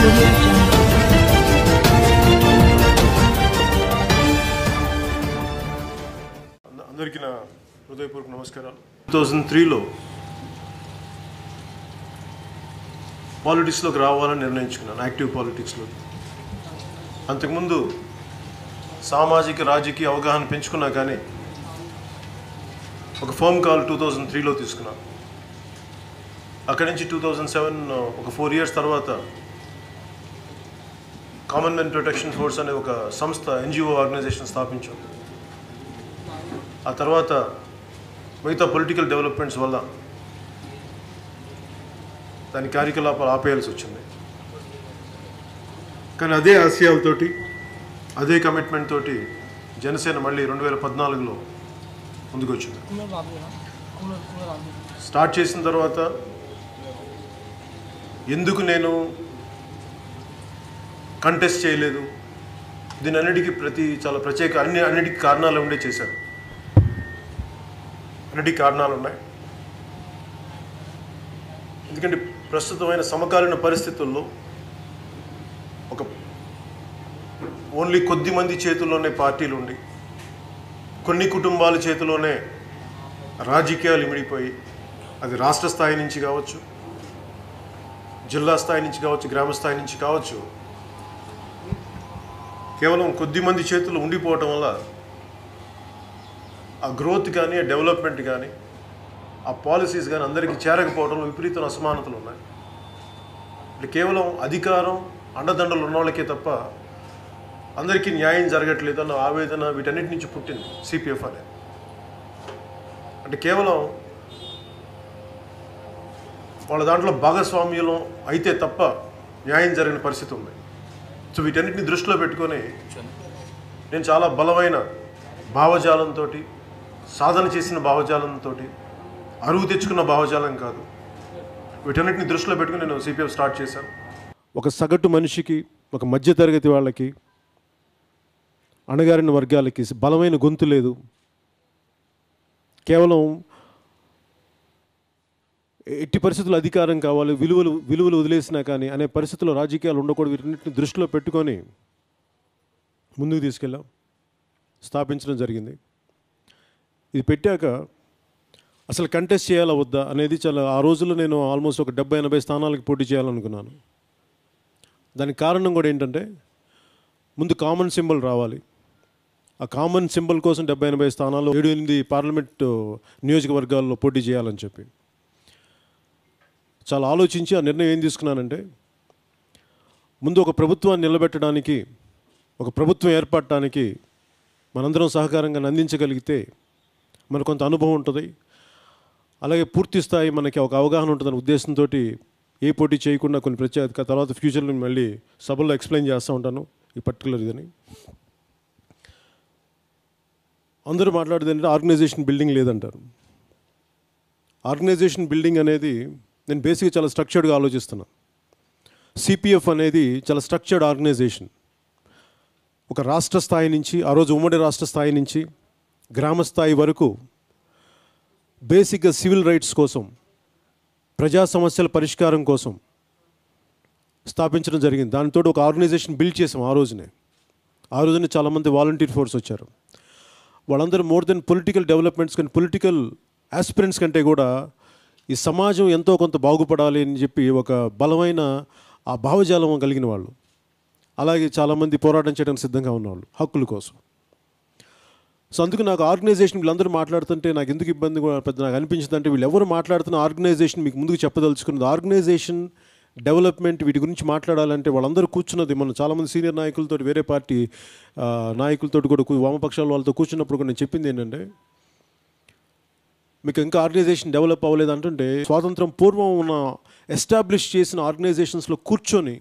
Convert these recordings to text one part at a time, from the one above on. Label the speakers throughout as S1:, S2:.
S1: audio jungle.
S2: అందరికీ నా హృదయపూర్వక నమస్కారాలు. 2003లో పాలిటిక్స్లోకి రావాలని నిర్ణయించుకున్నాను, యాక్టివ్ పాలిటిక్స్లో. అంతకుముందు సామాజిక రాజకీయ అవగాహన పెంచుకున్నా కానీ ఒక ఫోన్ కాల్ 2003లో తీసుకున్నాను. అక్కడి నుంచి 2007 ఒక 4 years తర్వాత కామన్ మెన్ ప్రొటెక్షన్ ఫోర్స్ అనే ఒక సంస్థ, NGO ఆర్గనైజేషన్ స్థాపించాం. ఆ తర్వాత మిగతా పొలిటికల్ డెవలప్మెంట్స్ వల్ల దాని కార్యకలాపాలు ఆపేయాల్సి వచ్చింది. కానీ అదే ఆశయాలతోటి, అదే కమిట్మెంట్ తోటి జనసేన మళ్ళీ 2014లో ముందుకు వచ్చింది. స్టార్ట్ చేసిన తర్వాత ఎందుకు నేను కంటెస్ట్ చేయలేదు, దీని అన్నిటికీ చాలా ప్రత్యేక అన్నిటికీ కారణాలు ఉండే చేశాను. అన్నిటికీ కారణాలు ఉన్నాయి. ఎందుకంటే ప్రస్తుతమైన సమకాలీన పరిస్థితుల్లో ఒక ఓన్లీ కొద్ది మంది చేతుల్లోనే పార్టీలు ఉండి, కొన్ని కుటుంబాల చేతిలోనే రాజకీయాలు ఇమిడిపోయి, అది రాష్ట్ర స్థాయి నుంచి కావచ్చు, జిల్లా స్థాయి నుంచి కావచ్చు, గ్రామ స్థాయి నుంచి కావచ్చు, కేవలం కొద్ది మంది చేతుల్లో ఉండిపోవటం వల్ల ఆ గ్రోత్ కానీ, ఆ డెవలప్మెంట్ కానీ, ఆ పాలసీస్ కానీ అందరికీ చేరకపోవడంలో విపరీత అసమానతలు ఉన్నాయి. అంటే కేవలం అధికారం, అండదండలు ఉన్న వాళ్ళకే తప్ప అందరికీ న్యాయం జరగట్లేదు అన్న ఆవేదన వీటన్నిటి నుంచి పుట్టింది CPF అనేది. అంటే కేవలం వాళ్ళ దాంట్లో భాగస్వామ్యం అయితే తప్ప న్యాయం జరిగిన పరిస్థితి ఉంది. సో వీటన్నిటిని దృష్టిలో పెట్టుకొని నేను చాలా బలమైన భావజాలంతో, సాధన చేసిన భావజాలంతో, అరువు తెచ్చుకున్న భావజాలం కాదు, వీటన్నిటిని దృష్టిలో పెట్టుకుని నేను CPF స్టార్ట్ చేశాను. ఒక సగటు మనిషికి, ఒక మధ్యతరగతి వాళ్ళకి, అణగారిన వర్గాలకి బలమైన గొంతు లేదు. కేవలం ఎట్టి పరిస్థితుల్లో అధికారం కావాలి, విలువలు వదిలేసినా కానీ అనే పరిస్థితుల్లో రాజకీయాలు ఉండకూడదు. వీటన్నిటిని దృష్టిలో పెట్టుకొని ముందుకు తీసుకెళ్ళాం, స్థాపించడం జరిగింది. ఇది పెట్టాక అసలు కంటెస్ట్ చేయాలా వద్దా అనేది ఆ రోజుల్లో నేను ఆల్మోస్ట్ ఒక 70-80 స్థానాలకు పోటీ చేయాలనుకున్నాను. దానికి కారణం కూడా ఏంటంటే ముందు కామన్ సింబల్ రావాలి. ఆ కామన్ సింబల్ కోసం 70-80 స్థానాల్లో 7-8 పార్లమెంట్ నియోజకవర్గాల్లో పోటీ చేయాలని చెప్పి చాలా ఆలోచించి ఆ నిర్ణయం ఏం తీసుకున్నానంటే, ముందు ఒక ప్రభుత్వాన్ని నిలబెట్టడానికి, ఒక ప్రభుత్వం ఏర్పడటానికి మనందరం సహకారంగా అందించగలిగితే మనకు కొంత అనుభవం ఉంటుంది, అలాగే పూర్తి స్థాయి మనకి ఒక అవగాహన ఉంటుందనే ఉద్దేశంతో ఏ పోటీ చేయకుండా కొన్ని ప్రత్యేక తర్వాత ఫ్యూచర్లో మళ్ళీ సభల్లో ఎక్స్ప్లెయిన్ చేస్తూ ఉంటాను ఈ పర్టికులర్ ఇదని. అందరూ మాట్లాడేది ఏంటంటే ఆర్గనైజేషన్ బిల్డింగ్ లేదంటారు. ఆర్గనైజేషన్ బిల్డింగ్ అనేది నేను బేసిక్గా చాలా స్ట్రక్చర్డ్గా ఆలోచిస్తున్నాను. CPF అనేది చాలా స్ట్రక్చర్డ్ ఆర్గనైజేషన్. ఒక రాష్ట్ర స్థాయి నుంచి, ఆ రోజు ఉమ్మడి రాష్ట్ర స్థాయి నుంచి గ్రామ స్థాయి వరకు బేసిక్గా సివిల్ రైట్స్ కోసం, ప్రజా సమస్యల పరిష్కారం కోసం స్థాపించడం జరిగింది. దానితో ఒక ఆర్గనైజేషన్ బిల్డ్ చేసాం. ఆ రోజునే చాలామంది వాలంటీర్ ఫోర్స్ వచ్చారు. వాళ్ళందరూ మోర్ దెన్ పొలిటికల్ డెవలప్మెంట్స్ కానీ, పొలిటికల్ ఆస్పిరెంట్స్ కంటే కూడా ఈ సమాజం ఎంతో కొంత బాగుపడాలి అని చెప్పి ఒక బలమైన ఆ భావజాలం కలిగిన వాళ్ళు. అలాగే చాలామంది పోరాటం చేయడానికి సిద్ధంగా ఉన్నవాళ్ళు హక్కుల కోసం. సో అందుకు నాకు ఆర్గనైజేషన్ వీళ్ళందరూ మాట్లాడుతుంటే నాకు ఎందుకు ఇబ్బంది పెద్ద నాకు అనిపించింది అంటే, వీళ్ళు ఎవరు మాట్లాడుతున్న ఆర్గనైజేషన్ మీకు ముందుకు చెప్పదలుచుకున్నది, ఆర్గనైజేషన్ డెవలప్మెంట్ వీటి గురించి మాట్లాడాలంటే వాళ్ళందరూ కూర్చున్నది, మనం చాలామంది సీనియర్ నాయకులతో, వేరే పార్టీ నాయకులతో కూడా, వామపక్షాల వాళ్ళతో కూర్చున్నప్పుడు కూడా నేను చెప్పింది ఏంటంటే, మీకు ఇంకా ఆర్గనైజేషన్ డెవలప్ అవ్వలేదు అంటుంటే, స్వాతంత్రం పూర్వం ఉన్న ఎస్టాబ్లిష్ చేసిన ఆర్గనైజేషన్స్లో కూర్చొని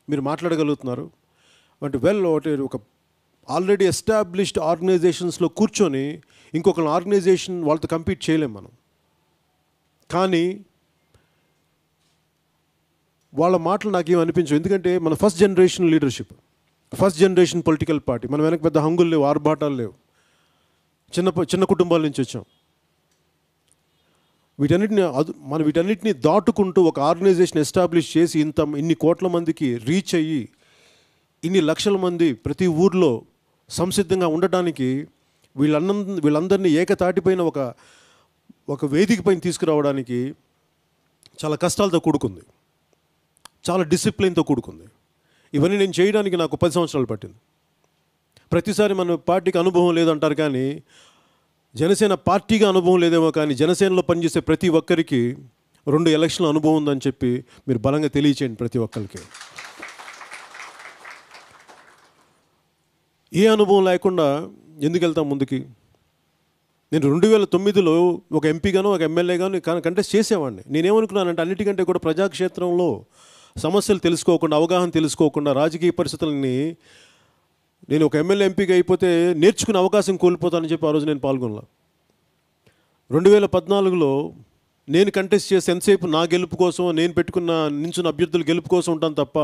S2: మీరు మాట్లాడగలుగుతున్నారు అంటే ఒక ఆల్రెడీ ఎస్టాబ్లిష్డ్ ఆర్గనైజేషన్స్లో కూర్చొని ఇంకొక ఆర్గనైజేషన్ వాళ్ళతో కంపీట్ చేయలేం మనం. కానీ వాళ్ళ మాటలు నాకేం అనిపించవు. ఎందుకంటే మన first generation leadership, first generation political party. మనం వెనక పెద్ద హంగులు లేవు, ఆర్భాటాలు లేవు, చిన్న కుటుంబాల నుంచి వచ్చాం. వీటన్నిటిని దాటుకుంటూ ఒక ఆర్గనైజేషన్ ఎస్టాబ్లిష్ చేసి ఇన్ని కోట్ల మందికి రీచ్ అయ్యి ఇన్ని లక్షల మంది ప్రతి ఊర్లో సంసిద్ధంగా ఉండటానికి వీళ్ళందరినీ ఏకతాటిపైన ఒక వేదిక పైన తీసుకురావడానికి చాలా కష్టాలతో కూడుకుంది, చాలా డిసిప్లిన్తో కూడుకుంది. ఇవన్నీ నేను చేయడానికి నాకు 10 సంవత్సరాలు పట్టింది. ప్రతిసారి మన పార్టీకి అనుభవం లేదంటారు, కానీ జనసేన పార్టీగా అనుభవం లేదేమో, కానీ జనసేనలో పనిచేసే ప్రతి ఒక్కరికి 2 ఎలక్షన్ల అనుభవం ఉందని చెప్పి మీరు బలంగా తెలియచేయండి ప్రతి ఒక్కరికి. ఏ అనుభవం లేకుండా ఎందుకు వెళ్తాం ముందుకి? నేను 2009లో ఒక ఎంపీగాను ఒక ఎమ్మెల్యేగాను కంటెస్ట్ చేసేవాడిని. నేనేమనుకున్నానంటే అన్నిటికంటే కూడా ప్రజాక్షేత్రంలో సమస్యలు తెలుసుకోకుండా, అవగాహన తెలుసుకోకుండా, రాజకీయ పరిస్థితులని నేను ఒక ఎమ్మెల్యే ఎంపీగా అయిపోతే నేర్చుకునే అవకాశం కోల్పోతానని చెప్పి ఆ రోజు నేను పాల్గొనలా. 2014లో నేను కంటెస్ట్ చేసి ఎంతసేపు నా గెలుపు కోసం, నేను నించున్న అభ్యర్థుల గెలుపు కోసం ఉంటాను తప్ప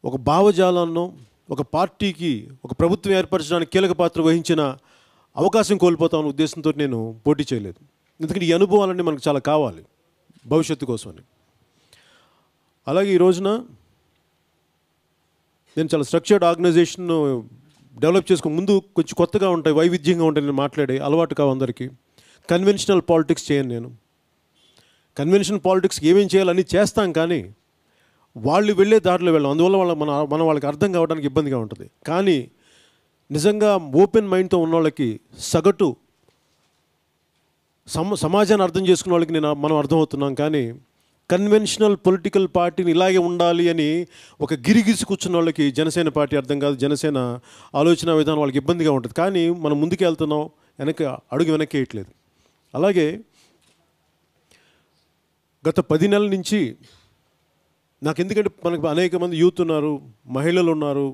S2: ఒక భావజాలాన్నో ఒక పార్టీకి ఒక ప్రభుత్వం ఏర్పరచడానికి కీలక పాత్ర వహించిన అవకాశం కోల్పోతామన్న ఉద్దేశంతో నేను పోటీ చేయలేదు. ఎందుకంటే ఈ అనుభవాలన్నీ మనకు చాలా కావాలి భవిష్యత్తు కోసమని. అలాగే ఈ రోజున నేను చాలా స్ట్రక్చర్డ్ ఆర్గనైజేషన్ డెవలప్ చేసుకుని ముందు కొంచెం కొత్తగా ఉంటాయి, వైవిధ్యంగా ఉంటాయి. నేను మాట్లాడే అలవాటు కావు అందరికీ. కన్వెన్షనల్ పాలిటిక్స్ చేయను నేను. కన్వెన్షనల్ పాలిటిక్స్ ఏమేం చేయాలని చేస్తాం, కానీ వాళ్ళు వెళ్ళే దారిలో వెళ్ళాం. అందువల్ల మనం వాళ్ళకి అర్థం కావడానికి ఇబ్బందిగా ఉంటుంది. కానీ నిజంగా ఓపెన్ మైండ్తో ఉన్న వాళ్ళకి, సగటు సమాజాన్ని అర్థం చేసుకున్న వాళ్ళకి మనం అర్థమవుతున్నాం. కానీ కన్వెన్షనల్ పొలిటికల్ పార్టీని ఇలాగే ఉండాలి అని ఒక గిరిగిసి కూర్చున్న వాళ్ళకి జనసేన పార్టీ అర్థం కాదు, జనసేన ఆలోచన విధానం వాళ్ళకి ఇబ్బందిగా ఉంటుంది. కానీ మనం ముందుకు వెళ్తున్నాం, అడుగు వెనక్కి వేయట్లేదు. అలాగే గత 10 నెలల నుంచి నాకు, ఎందుకంటే మనకు అనేక మంది యూత్ ఉన్నారు, మహిళలు ఉన్నారు,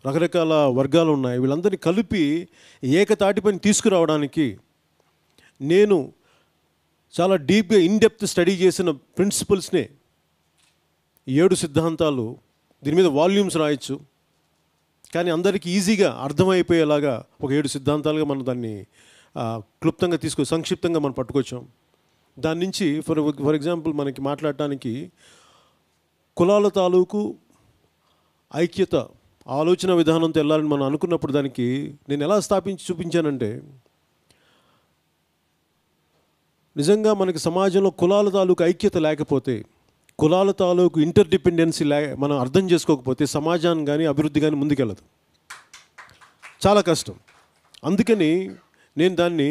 S2: రకరకాల వర్గాలు ఉన్నాయి, వీళ్ళందరినీ కలిపి ఏకతాటిపైన తీసుకురావడానికి నేను చాలా డీప్గా ఇన్డెప్త్ స్టడీ చేసిన ప్రిన్సిపల్స్నే 7 సిద్ధాంతాలు, దీని మీద వాల్యూమ్స్ రాయొచ్చు, కానీ అందరికీ ఈజీగా అర్థమైపోయేలాగా ఒక 7 సిద్ధాంతాలుగా మనం దాన్ని క్లుప్తంగా సంక్షిప్తంగా మనం పట్టుకొచ్చాం. దాని నుంచి ఫర్ ఎగ్జాంపుల్ మనకి మాట్లాడటానికి కులాల తాలూకు ఐక్యత ఆలోచన విధానంతో వెళ్ళాలని మనం అనుకున్నప్పుడు దానికి నేను ఎలా స్థాపించి చూపించానంటే, నిజంగా మనకి సమాజంలో కులాల తాలూకు ఐక్యత లేకపోతే, కులాల తాలూకు ఇంటర్డిపెండెన్సీ మనం అర్థం చేసుకోకపోతే సమాజాన్ని కానీ అభివృద్ధి కానీ ముందుకెళ్ళదు, చాలా కష్టం. అందుకని నేను దాన్ని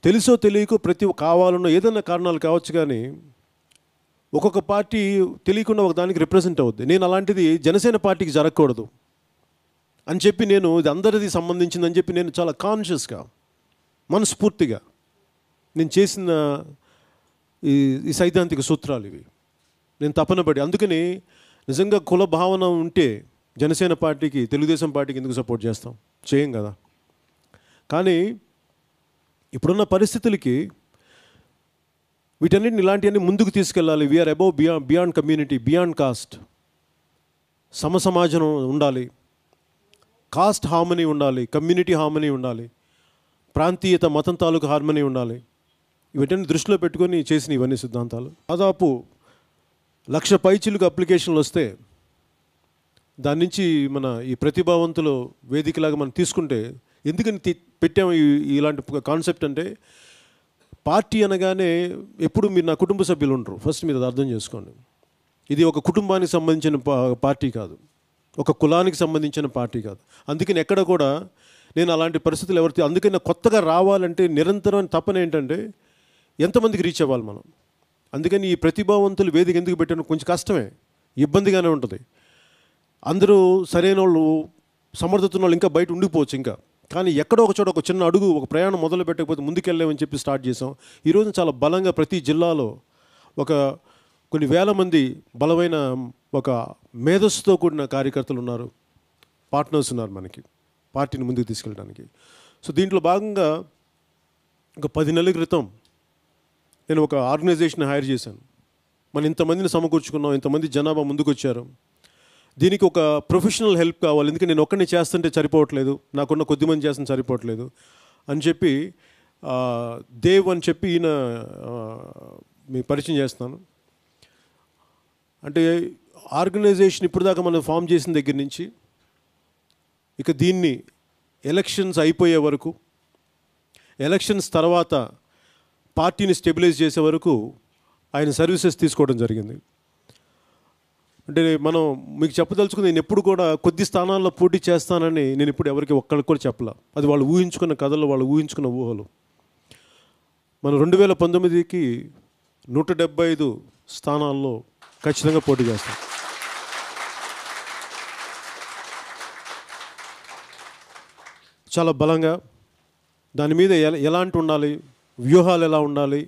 S2: తెలుసో తెలియకో కావాలన్నో ఏదైనా కారణాలు కావచ్చు, కానీ ఒక్కొక్క పార్టీ తెలియకుండా ఒక దానికి రిప్రజెంట్ అవుద్ది. నేను అలాంటిది జనసేన పార్టీకి జరగకూడదు అని చెప్పి నేను ఇది అందరిది సంబంధించిందని చెప్పి నేను చాలా కాన్షియస్గా, మనస్ఫూర్తిగా నేను చేసిన ఈ సైద్ధాంతిక సూత్రాలు ఇవి నేను తపనపడి. అందుకని నిజంగా కుల భావన ఉంటే జనసేన పార్టీకి, తెలుగుదేశం పార్టీకి ఎందుకు సపోర్ట్ చేస్తాం? చేయం కదా. కానీ ఇప్పుడున్న పరిస్థితులకి వీటన్నిటిని ఇలాంటివన్నీ ముందుకు తీసుకెళ్ళాలి. We are above beyond community, beyond caste. సమాజం ఉండాలి, కాస్ట్ హార్మనీ ఉండాలి, కమ్యూనిటీ హార్మనీ ఉండాలి, ప్రాంతీయత మతం తాలూకు హార్మనీ ఉండాలి. వీటన్ని దృష్టిలో పెట్టుకొని చేసిన ఇవన్నీ సిద్ధాంతాలు. దాదాపు 1,00,000 పైచిలుకు అప్లికేషన్లు వస్తే దాని నుంచి మన ఈ ప్రతిభావంతులు వేదికలాగా మనం తీసుకుంటే, ఎందుకని పెట్టాము ఇలాంటి కాన్సెప్ట్ అంటే, పార్టీ అనగానే ఎప్పుడు మీరు నా కుటుంబ సభ్యులు ఉండరు. ఫస్ట్ మీరు అది అర్థం చేసుకోండి. ఇది ఒక కుటుంబానికి సంబంధించిన పార్టీ కాదు, ఒక కులానికి సంబంధించిన పార్టీ కాదు. అందుకని ఎక్కడ కూడా నేను అలాంటి పరిస్థితులు అందుకని కొత్తగా రావాలంటే నిరంతరం తపన ఏంటంటే ఎంతమందికి రీచ్ అవ్వాలి మనం. అందుకని ఈ ప్రతిభావంతులు వేదిక ఎందుకు పెట్టడం కొంచెం కష్టమే, ఇబ్బందిగానే ఉంటుంది. అందరూ సరైన వాళ్ళు, సమర్థత ఉన్న వాళ్ళు ఇంకా బయట ఉండిపోవచ్చు ఇంకా. కానీ ఎక్కడో ఒక చోట ఒక చిన్న అడుగు, ఒక ప్రయాణం మొదలు పెట్టకపోతే ముందుకెళ్ళామని చెప్పి స్టార్ట్ చేసాం. ఈరోజు చాలా బలంగా ప్రతి జిల్లాలో కొన్ని వేల మంది బలమైన ఒక మేధస్సుతో కూడిన కార్యకర్తలు ఉన్నారు, పార్ట్నర్స్ ఉన్నారు మనకి పార్టీని ముందుకు తీసుకెళ్ళడానికి. సో దీంట్లో భాగంగా ఒక 10 నెలల క్రితం నేను ఒక ఆర్గనైజేషన్ హైర్ చేశాను. మనం ఇంతమందిని సమకూర్చుకున్నాం, ఇంతమంది జనాభా ముందుకు వచ్చారు. దీనికి ఒక ప్రొఫెషనల్ హెల్ప్ కావాలి, ఎందుకంటే నేను ఒక్కడిని చేస్తుంటే సరిపోవట్లేదు, నాకున్న కొద్దిమంది చేస్తుంటే సరిపోవట్లేదు అని చెప్పి దేవ్ అని చెప్పి ఈయన మీకు పరిచయం చేస్తున్నాను. అంటే ఆర్గనైజేషన్ ఇప్పుడు దాకా మనం ఫామ్ చేసిన దగ్గర నుంచి ఇక దీన్ని ఎలక్షన్స్ అయిపోయే వరకు, ఎలక్షన్స్ తర్వాత పార్టీని స్టెబిలైజ్ చేసే వరకు ఆయన సర్వీసెస్ తీసుకోవడం జరిగింది. అంటే మనం మీకు చెప్పదలుచుకుని నేను ఎప్పుడు కూడా కొద్ది స్థానాల్లో పోటీ చేస్తానని నేను ఇప్పుడు ఎవరికి ఒక్కరికి కూడా చెప్పలా. అది వాళ్ళు ఊహించుకున్న కథలు, వాళ్ళు ఊహించుకున్న ఊహలు. మనం 2019కి 175 స్థానాల్లో ఖచ్చితంగా పోటీ చేస్తాం. చాలా బలంగా దాని మీద ఎలాంటి ఉండాలి, వ్యూహాలు ఎలా ఉండాలి,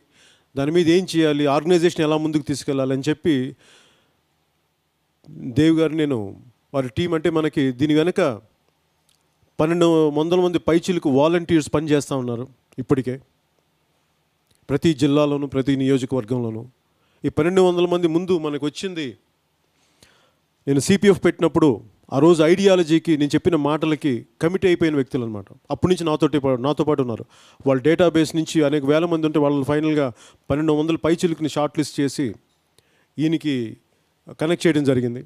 S2: దాని మీద ఏం చేయాలి, ఆర్గనైజేషన్ ఎలా ముందుకు తీసుకెళ్ళాలి అని చెప్పి దేవ్ గారు, నేను వారి టీం, అంటే మనకి దీని వెనక 1200 మంది పైచిలకు వాలంటీర్స్ పనిచేస్తూ ఉన్నారు ఇప్పటికే ప్రతి జిల్లాలోనూ, ప్రతి నియోజకవర్గంలోనూ. ఈ 1200 మంది ముందు మనకు వచ్చింది, నేను సిపిఎఫ్ పెట్టినప్పుడు ఆ రోజు ఐడియాలజీకి, నేను చెప్పిన మాటలకి కమిట్ అయిపోయిన వ్యక్తులు అనమాట. అప్పటి నుంచి నాతో పాటు ఉన్నారు. వాళ్ళ డేటాబేస్ నుంచి అనేక వేల మంది ఉంటే వాళ్ళు ఫైనల్గా 1200 పైచిలుకుని షార్ట్ లిస్ట్ చేసి ఈయనకి కనెక్ట్ చేయడం జరిగింది.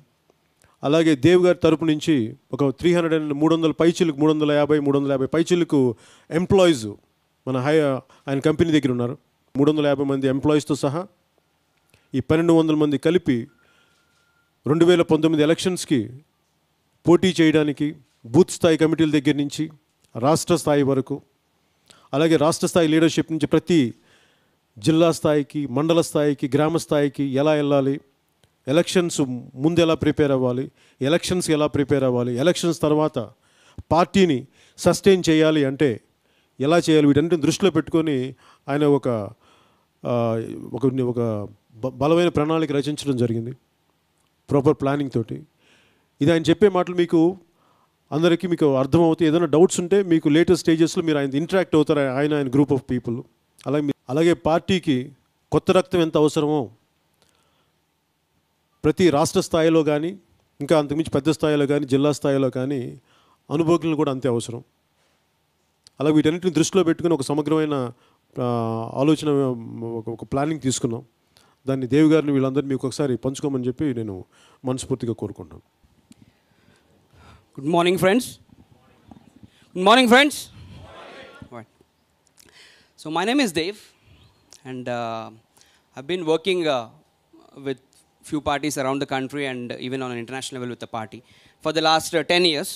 S2: అలాగే దేవ్ గారి తరపు నుంచి ఒక 300 పైచిలుకు, 350 పైచిలుకు ఎంప్లాయీస్ మన ఆయన కంపెనీ దగ్గర ఉన్నారు. 350 మంది ఎంప్లాయీస్తో సహా ఈ 1200 మంది కలిపి 2019 ఎలక్షన్స్కి పోటీ చేయడానికి బూత్ స్థాయి కమిటీల దగ్గర నుంచి రాష్ట్ర స్థాయి వరకు, అలాగే రాష్ట్ర స్థాయి లీడర్షిప్ నుంచి ప్రతి జిల్లా స్థాయికి, మండల స్థాయికి, గ్రామ స్థాయికి ఎలా వెళ్ళాలి, ఎలక్షన్స్ ముందు ఎలా ప్రిపేర్ అవ్వాలి, ఎలక్షన్స్కి ఎలా ప్రిపేర్ అవ్వాలి, ఎలక్షన్స్ తర్వాత పార్టీని సస్టైన్ చేయాలి అంటే ఎలా చేయాలి, వీటన్నిటిని దృష్టిలో పెట్టుకొని ఆయన ఒక బలమైన ప్రణాళిక రచించడం జరిగింది, ప్రాపర్ ప్లానింగ్ తోటి. ఇది ఆయన చెప్పే మాటలు మీకు అందరికీ మీకు అర్థమవుతాయి. ఏదైనా డౌట్స్ ఉంటే మీకు లేటెస్ట్ స్టేజెస్లో మీరు ఆయన ఇంటరాక్ట్ అవుతారు, ఆయన గ్రూప్ ఆఫ్ పీపుల్. అలాగే పార్టీకి కొత్త రక్తం ఎంత అవసరమో ప్రతి రాష్ట్ర స్థాయిలో కానీ, ఇంకా అంతకుమించి పెద్ద స్థాయిలో కానీ, జిల్లా స్థాయిలో కానీ అనుభవజ్ఞులు కూడా అంతే అవసరం. అలాగే వీటన్నిటిని దృష్టిలో పెట్టుకుని ఒక సమగ్రమైన ఆలోచన, ఒక ప్లానింగ్ తీసుకున్నాం. దాన్ని దేవ్ గారిని వీళ్ళందరినీ మీకు ఒకసారి పంచుకోమని చెప్పి నేను మనస్ఫూర్తిగా కోరుకుంటాను.
S1: Good morning, friends. Good morning, friends. Good morning. So my name is Dev, and I've been working with few parties around the country and even on an international level with the party for the last 10 years.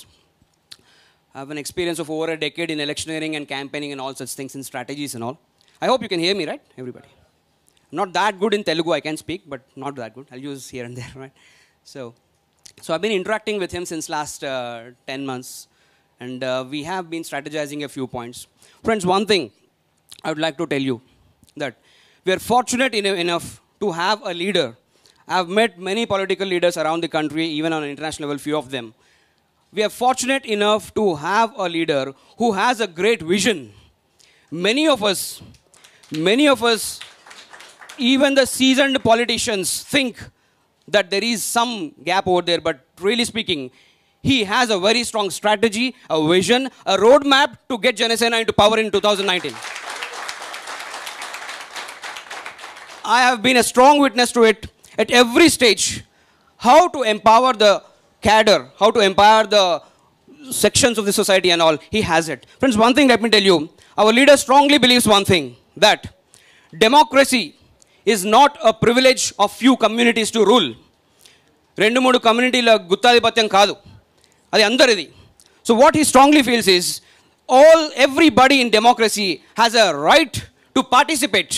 S1: I have an experience of over a decade in electioneering and campaigning and all such things and strategies and all. I hope you can hear me, right, everybody? I'm not that good in Telugu, I can speak, but not that good. I'll use here and there, right? So I've been interacting with him since last 10 months, and we have been strategizing a few points. Friends, one thing I would like to tell you, that we are fortunate enough to have a leader. I've met many political leaders around the country, even on an international level, few of them. We are fortunate enough to have a leader who has a great vision. Many of us, even the seasoned politicians, think that there is some gap over there, but really speaking, he has a very strong strategy, a vision, a roadmap to get Janasena into power in 2019. I have been a strong witness to it at every stage, how to empower the cadre, how to empower the sections of the society and all. He has it. Friends, one thing let me tell you, our leader strongly believes one thing, that democracy is not a privilege of few communities to rule. 2-3 communityల గుత్తాధిపత్యం కాదు, అది అందరిది. So what he strongly feels is everybody in democracy has a right to participate.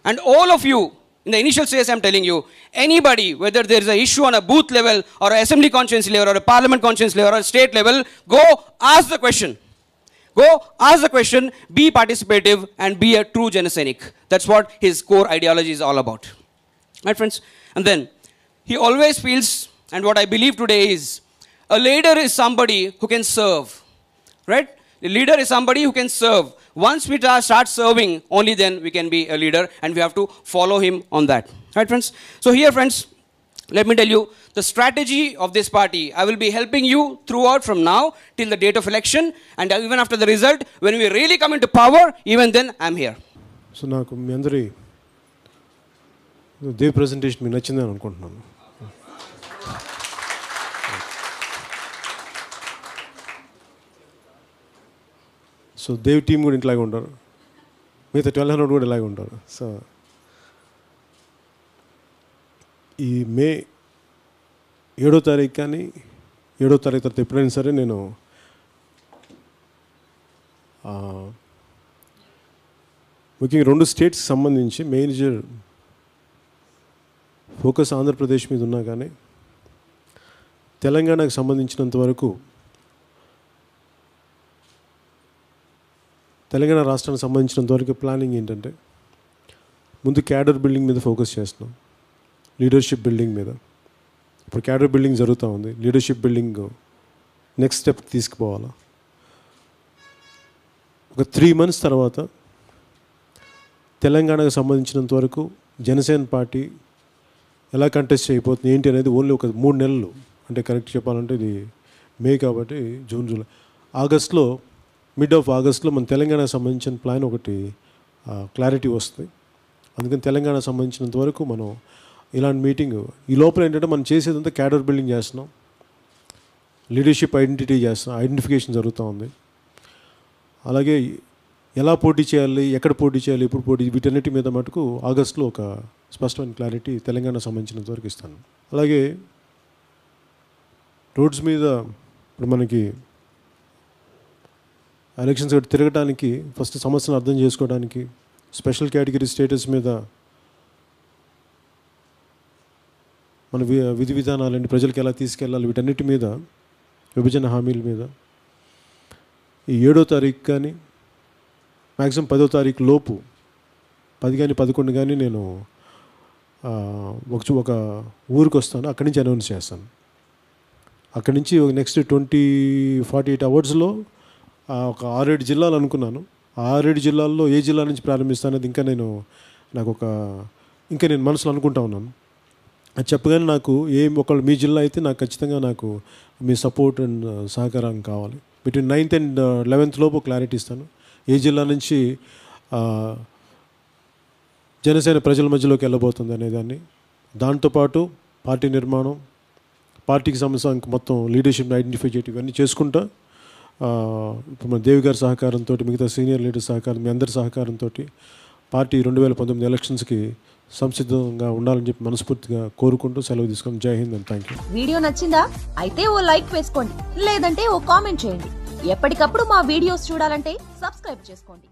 S1: And all of you, in the initial stage I'm telling you, anybody, whether there is an issue on a booth level or an assembly conscience level or a parliament conscience level or a state level, go ask the question. Go ask the question, be participative and be a true Janasainik. That's what his core ideology is all about. Right, friends? And then, he always feels, and what I believe today is, a leader is somebody who can serve. Right? A leader is somebody who can serve. Once we start serving, only then we can be a leader, and we have to follow him on that. Right, friends? So here, friends, let me tell you the strategy of this party. I will be helping you throughout from now till the date of election, and even after the result, when we really come into power, even then I'm here.
S2: So నాకు మీ అందరి Dev presentation మీకు నచ్చిందని అనుకుంటున్నాను. So Dev team కూడా ఇట్లాగే ఉంటారు, మిగతా 1200 కూడా ఇలాగే ఉంటారు. సో ఈ మే 7వ తారీఖు కానీ 7వ తారీఖు తర్వాత ఎప్పుడైనా సరే నేను ముఖ్యంగా 2 స్టేట్స్కి సంబంధించి మేజర్ ఫోకస్ ఆంధ్రప్రదేశ్ మీద ఉన్నా కానీ తెలంగాణకు సంబంధించినంత వరకు, తెలంగాణ రాష్ట్రానికి సంబంధించినంత వరకు ప్లానింగ్ ఏంటంటే ముందు క్యాడర్ బిల్డింగ్ మీద ఫోకస్ చేస్తున్నాం, లీడర్షిప్ బిల్డింగ్ మీద. ఇప్పుడు క్యాడర్ బిల్డింగ్ జరుగుతూ ఉంది, లీడర్షిప్ బిల్డింగ్ నెక్స్ట్ స్టెప్ తీసుకుపోవాలా. ఒక 3 months తర్వాత తెలంగాణకు సంబంధించినంత వరకు జనసేన పార్టీ ఎలా కంటెస్ట్ అయిపోతుంది ఏంటి అనేది ఓన్లీ ఒక 3 నెలలు, అంటే కరెక్ట్ చెప్పాలంటే ఇది మే కాబట్టి జూన్ జూలై ఆగస్ట్లో, మిడ్ ఆఫ్ ఆగస్ట్లో మన తెలంగాణకు సంబంధించిన ప్లాన్ ఒకటి క్లారిటీ వస్తుంది. అందుకని తెలంగాణకు సంబంధించినంత వరకు మనం ఇలాంటి మీటింగ్ ఈ లోపల ఏంటంటే మనం చేసేదంతా క్యాడర్ బిల్డింగ్ చేస్తున్నాం, లీడర్షిప్ ఐడెంటిటీ చేస్తున్నాం, ఐడెంటిఫికేషన్ జరుగుతూ ఉంది. అలాగే ఎలా పోటీ చేయాలి, ఎక్కడ పోటీ చేయాలి, ఎప్పుడు పోటీ, వీటన్నిటి మీద మటుకు ఆగస్టులో ఒక స్పష్టమైన క్లారిటీ తెలంగాణకు సంబంధించినంత వరకు ఇస్తాను. అలాగే రోడ్స్ మీద ఇప్పుడు మనకి ఎలక్షన్స్ గట్టి తిరగడానికి ఫస్ట్ సమస్యను అర్థం చేసుకోవడానికి, స్పెషల్ కేటగిరీ స్టేటస్ మీద మన విధి విధానాలన్నీ ప్రజలకు ఎలా తీసుకెళ్ళాలి, వీటన్నిటి మీద, విభజన హామీల మీద ఈ 7వ తారీఖు కానీ మ్యాక్సిమం 10వ తారీఖు లోపు 10 కానీ 11 కానీ నేను ఒక ఊరికి వస్తాను, అక్కడి నుంచి అనౌన్స్ చేస్తాను. అక్కడి నుంచి నెక్స్ట్ 48 అవర్స్లో ఒక 6-7 జిల్లాలు అనుకున్నాను. ఆ 6-7 జిల్లాల్లో ఏ జిల్లా నుంచి ప్రారంభిస్తానది ఇంకా నేను మనసులో అనుకుంటా ఉన్నాను. అది చెప్పగానే నాకు ఒకళ్ళు మీ జిల్లా అయితే నాకు ఖచ్చితంగా నాకు మీ సపోర్ట్ అండ్ సహకారం కావాలి. బిట్వీన్ 9th and 11th లోపు క్లారిటీ ఇస్తాను ఏ జిల్లా నుంచి జనసేన ప్రజల మధ్యలోకి వెళ్ళబోతుంది అనేదాన్ని. దాంతోపాటు పార్టీ నిర్మాణం, పార్టీకి సంబంధించిన మొత్తం లీడర్షిప్ని ఐడెంటిఫై చేయడం ఇవన్నీ చేసుకుంటా ఇప్పుడు మన దేవి గారి సహకారంతో, మిగతా సీనియర్ లీడర్ సహకారం, మీ అందరి సహకారంతో పార్టీ 2019 ఎలక్షన్స్కి సంసిద్ధంగా ఉండాలని చెప్పి మనస్ఫూర్తిగా కోరుకుంటూ సెలవు తీసుకొని జై Hind and thank you.
S3: Video నచ్చిందా? అయితే ఓ లైక్ వేసుకోండి, లేదంటే ఓ కామెంట్ చేయండి. ఎప్పటికప్పుడు మా వీడియోస్ చూడాలంటే సబ్స్క్రైబ్ చేసుకోండి.